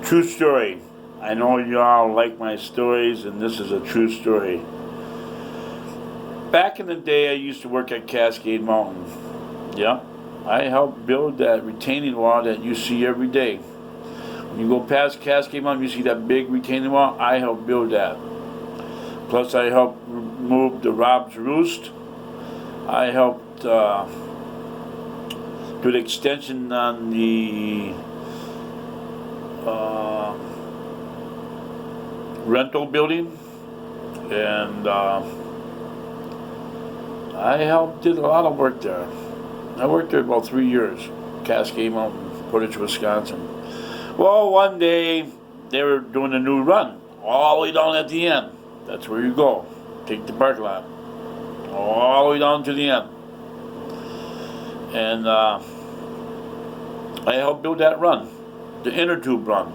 True story. I know y'all like my stories, and this is a true story. Back in the day, I used to work at Cascade Mountain. Yeah, I helped build that retaining wall that you see every day. When you go past Cascade Mountain, you see that big retaining wall. I helped build that. Plus, I helped move the Rob's Roost. I helped do the extension on the rental building, and I did a lot of work there. I worked there about 3 years, Cascade Mountain, Portage, Wisconsin. Well, one day they were doing a new run all the way down at the end. That's where you go. Take the parking lot all the way down to the end, and I helped build that run, the inner tube run.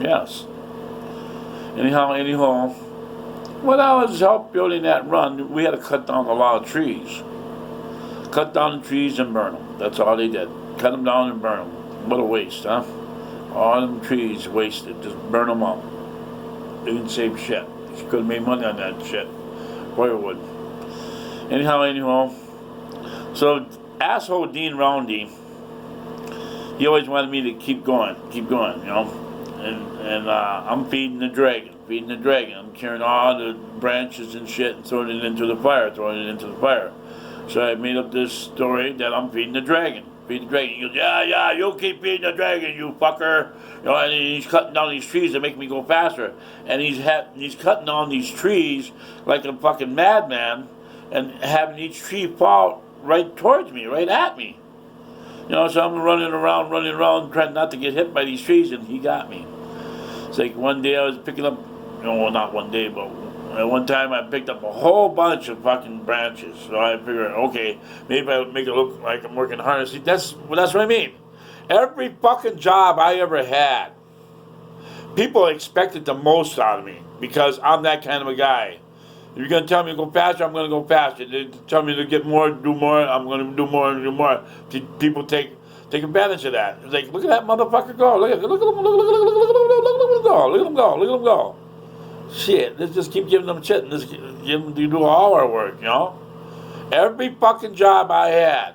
Yes. Anyhow, when I was helped building that run, we had to cut down a lot of trees. Cut down the trees and burn them. That's all they did. Cut them down and burn them. What a waste, huh? All them trees wasted. Just burn them up. They didn't save shit. You could have made money on that shit. Firewood. Anyhow. So, asshole Dean Roundy, he always wanted me to keep going, you know. And I'm feeding the dragon. I'm carrying all the branches and shit and throwing it into the fire. So I made up this story that I'm feeding the dragon. He goes, yeah, you'll keep feeding the dragon, you fucker. You know, and he's cutting down these trees to make me go faster. And he's cutting down these trees like a fucking madman and having each tree fall right towards me, right at me. You know, so I'm running around, trying not to get hit by these trees, and he got me. It's like one day I was picking up, well, not one day, but one time I picked up a whole bunch of fucking branches. So I figured, okay, maybe I'll make it look like I'm working hard. See, that's what I mean. Every fucking job I ever had, people expected the most out of me because I'm that kind of a guy. If you're going to tell me to go faster, I'm going to go faster. They tell me to get more, do more, I'm going to do more and do more. People take advantage of that. It's like, look at that motherfucker go. Look at him go. Shit, let's just keep giving them shit and just give them to do all our work, you know? Every fucking job I had,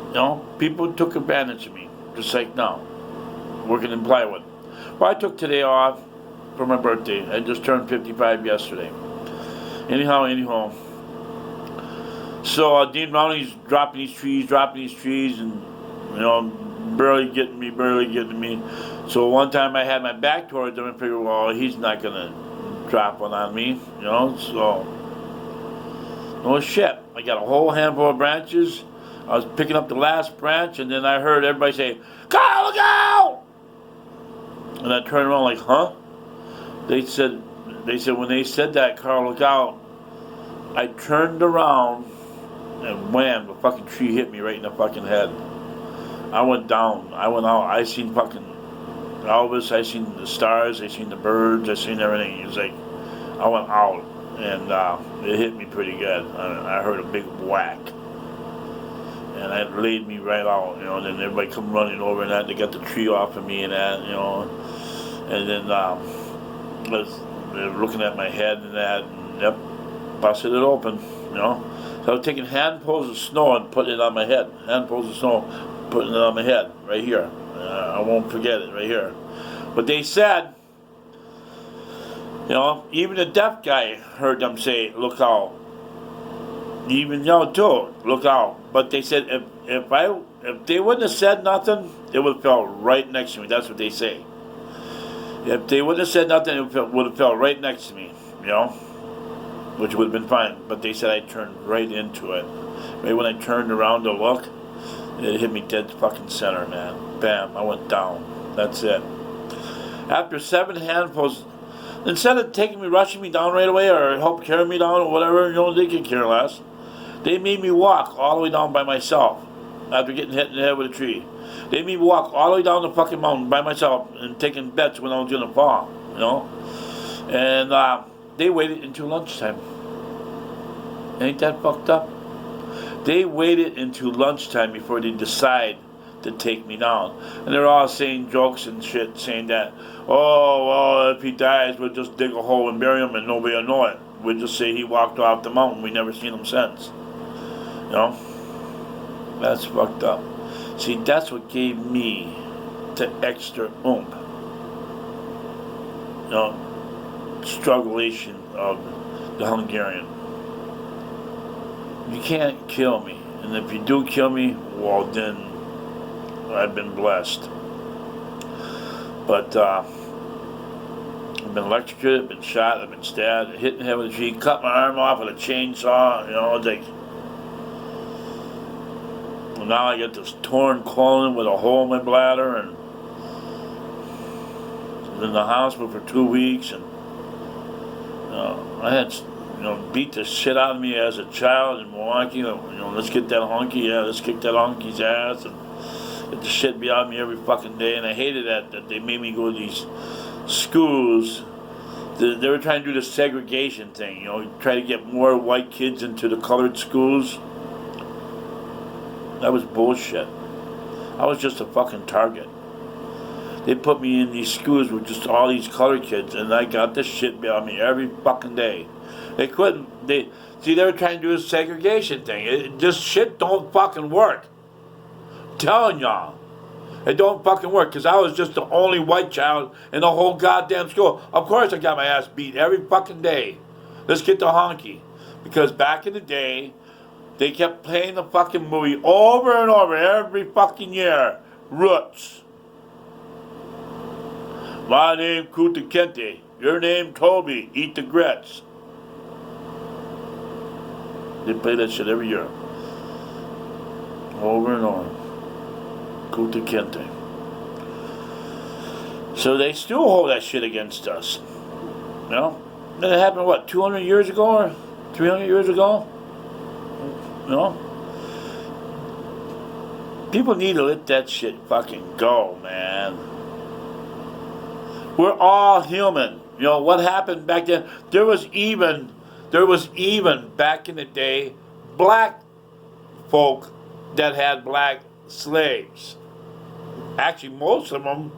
you know, people took advantage of me. Just like now, working in plywood. Well, I took today off for my birthday. I just turned 55 yesterday. Anyhow. So Dean Rowney's dropping these trees, and, you know, barely getting me. So one time I had my back towards him and figured, well, he's not going to drop one on me, you know, so, no shit. I got a whole handful of branches. I was picking up the last branch, and then I heard everybody say, "Carl, look out!" And I turned around like, huh? They said when they said that, "Carl, look out," I turned around, and wham, the fucking tree hit me right in the fucking head. I went down. I went out. I seen fucking Elvis. I seen the stars. I seen the birds. I seen everything. It was like, I went out, and it hit me pretty good. I heard a big whack, and it laid me right out, you know. And then everybody come running over and that. They got the tree off of me and that, you know. And then they're looking at my head and that, and yep, busted it open, you know. So I was taking handfuls of snow and putting it on my head. Putting it on my head, right here. I won't forget it, right here. But they said, you know, even the deaf guy heard them say, "Look out." Even y'all too, "Look out." But they said if they wouldn't have said nothing, it would have fell right next to me. That's what they say. If they wouldn't have said nothing, it would have fell right next to me, you know, which would have been fine. But they said I turned right into it. Maybe when I turned around to look, it hit me dead fucking center, man. Bam, I went down. That's it. After 7 handfuls, instead of rushing me down right away or help carry me down or whatever, you know, they could care less. They made me walk all the way down by myself after getting hit in the head with a tree. They made me walk all the way down the fucking mountain by myself and taking bets when I was going to fall, you know. And they waited until lunchtime. Ain't that fucked up? They waited until lunchtime before they decide to take me down. And they're all saying jokes and shit, saying that, oh, well, if he dies, we'll just dig a hole and bury him and nobody will know it. We'll just say he walked off the mountain. We never seen him since. You know? That's fucked up. See, that's what gave me the extra oomph. You know, strugglation of the Hungarian. You can't kill me. And if you do kill me, well, then I've been blessed. But I've been electrocuted, I've been shot, I've been stabbed, hit in the head with a tree, cut my arm off with a chainsaw, you know, like. And now I get this torn colon with a hole in my bladder, and I was in the hospital for 2 weeks, and I had, beat the shit out of me as a child in Milwaukee. Let's get that honky, let's kick that honky's ass, and get the shit beat out of me every fucking day. And I hated that they made me go to these schools. They were trying to do the segregation thing, try to get more white kids into the colored schools. That was bullshit. I was just a fucking target. They put me in these schools with just all these colored kids, and I got this shit beat out of me every fucking day. They couldn't. They were trying to do a segregation thing. This shit don't fucking work. I'm telling y'all, it don't fucking work. Because I was just the only white child in the whole goddamn school. Of course, I got my ass beat every fucking day. Let's get the honky. Because back in the day, they kept playing the fucking movie over and over every fucking year. Roots. My name Kuta Kente. Your name Toby. Eat the grits. They play that shit every year. Over and over. Kuta Kente. So they still hold that shit against us. That happened, 200 years ago or 300 years ago? People need to let that shit fucking go, man. We're all human. What happened back then? There was even back in the day black folk that had black slaves. Actually, most of them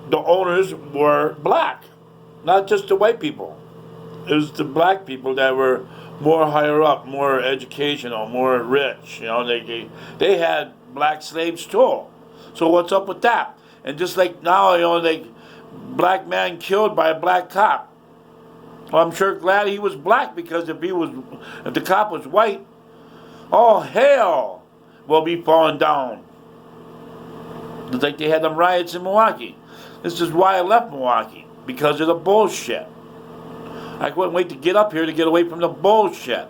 the owners were black, not just the white people. It was the black people that were more higher up, more educational, more rich. They had black slaves too. So what's up with that? And just like now, black man killed by a black cop. Well, I'm sure glad he was black, because if the cop was white, oh hell will be falling down. It's like they had them riots in Milwaukee. This is why I left Milwaukee, because of the bullshit. I couldn't wait to get up here to get away from the bullshit.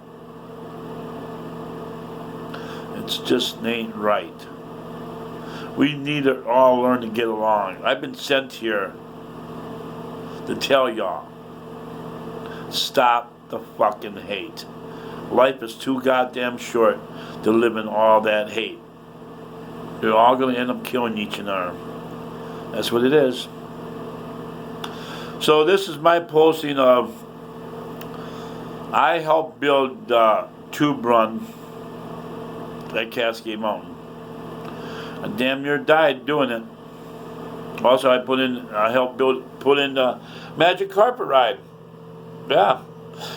It's just ain't right. We need to all learn to get along. I've been sent here to tell y'all, stop the fucking hate. Life is too goddamn short to live in all that hate. You're all going to end up killing each other. That's what it is. So this is my posting of, I helped build tube run at Cascade Mountain. I damn near died doing it. Also, I helped put in the magic carpet ride. Yeah.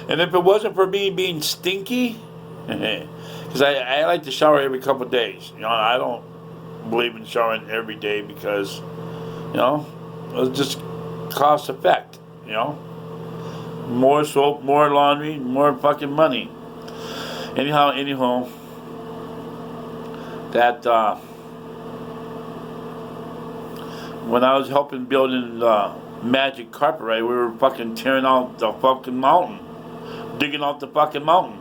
And if it wasn't for me being stinky, because I like to shower every couple of days. I don't believe in showering every day because, it's just cost effect, More soap, more laundry, more fucking money. Anyhow, that when I was helping building the magic carpet ride, we were fucking tearing out the fucking mountain, digging out the fucking mountain,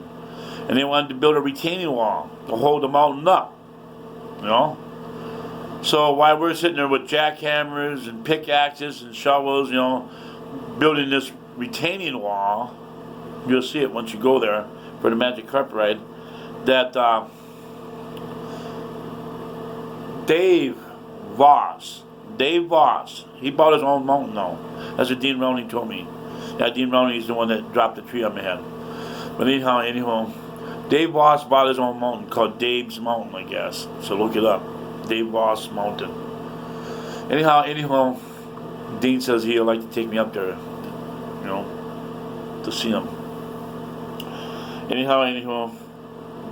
and they wanted to build a retaining wall to hold the mountain up, So while we're sitting there with jackhammers and pickaxes and shovels, building this retaining wall, you'll see it once you go there for the magic carpet ride, that Dave Voss, he bought his own mountain now. That's what Dean Rowney told me. Yeah, Dean Rowney is the one that dropped the tree on my head. But anyhow, Dave Voss bought his own mountain called Dave's Mountain, I guess. So look it up. Dave Voss Mountain. Anyhow, Dean says he'd like to take me up there, to see him. Anyhow,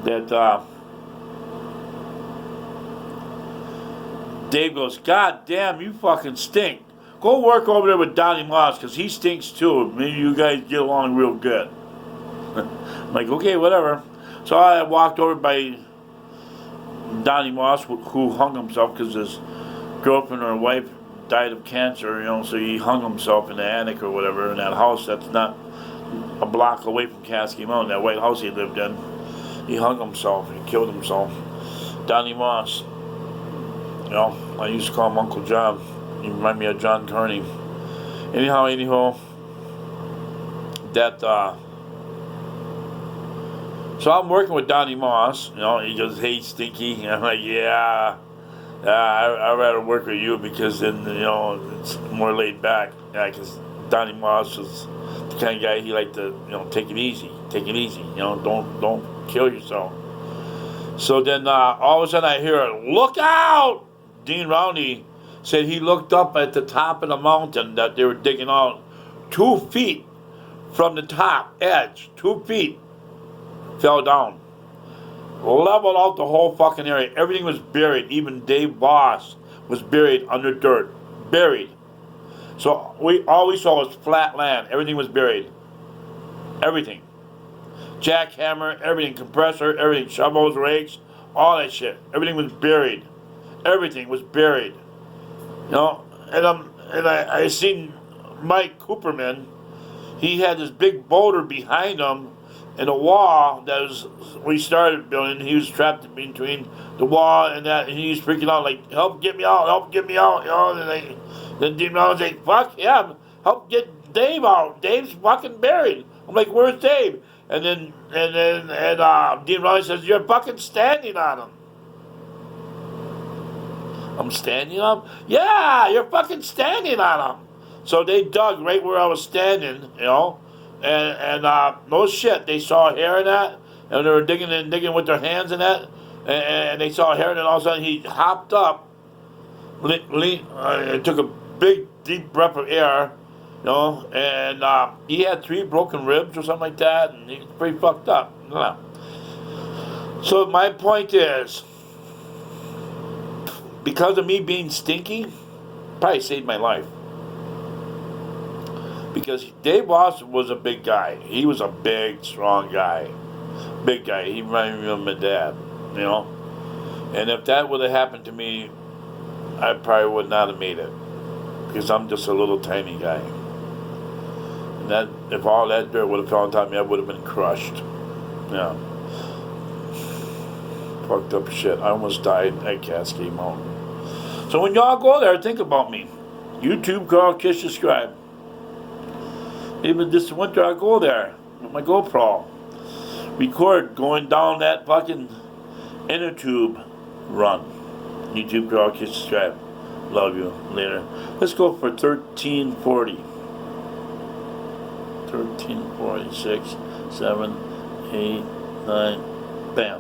that Dave goes, God damn, you fucking stink. Go work over there with Donnie Moss, because he stinks too. Maybe you guys get along real good. I'm like, okay, whatever. So I walked over by Donnie Moss, who hung himself because his girlfriend or wife died of cancer, so he hung himself in the attic or whatever in that house that's not a block away from Cascade Mountain, that white house he lived in. He hung himself, he killed himself. Donnie Moss. I used to call him Uncle John. He reminded me of John Carney. Anyhow, that, so I'm working with Donnie Moss, he goes, hey, Stinky. And I'm like, yeah, I'd rather work with you because then, it's more laid back. Yeah, because Donnie Moss was the kind of guy he liked to, take it easy, don't kill yourself. So then all of a sudden I hear, look out! Dean Rowney said he looked up at the top of the mountain that they were digging out 2 feet from the top edge, 2 feet, fell down. Leveled out the whole fucking area. Everything was buried. Even Dave Voss was buried under dirt. Buried. So all we saw was flat land. Everything was buried. Everything. Jackhammer, everything, compressor, everything, shovels, rakes, all that shit. Everything was buried. Everything was buried. And I seen Mike Cooperman. He had this big boulder behind him in a wall that was we started building. He was trapped in between the wall and that, and he was freaking out like, "Help get me out! And then Dean Rollins like, "Fuck yeah, help get Dave out! Dave's fucking buried." I'm like, "Where's Dave?" And then Dean Rollins says, "You're fucking standing on him." I'm standing on him? Yeah, you're fucking standing on him. So they dug right where I was standing, and no shit, they saw hair in that, and they were digging with their hands in that, and they saw hair, and then all of a sudden he hopped up, took a big, deep breath of air, and he had 3 broken ribs or something like that, and he was pretty fucked up. So my point is, because of me being stinky, probably saved my life. Because Dave Voss was a big guy. He was a big, strong guy. Big guy. He reminded me of my dad, And if that would have happened to me, I probably would not have made it. Because I'm just a little tiny guy. And if all that dirt would have fallen on top of me, I would have been crushed. Yeah. Fucked up shit. I almost died at Cascade Mountain. So when y'all go there, think about me. YouTube, call, kiss, subscribe. Even this winter, I go there with my GoPro. Record going down that fucking inner tube run. YouTube, call, kiss, subscribe. Love you. Later. Let's go for 1340. 1340. 6, 7, 8, 9. Bam.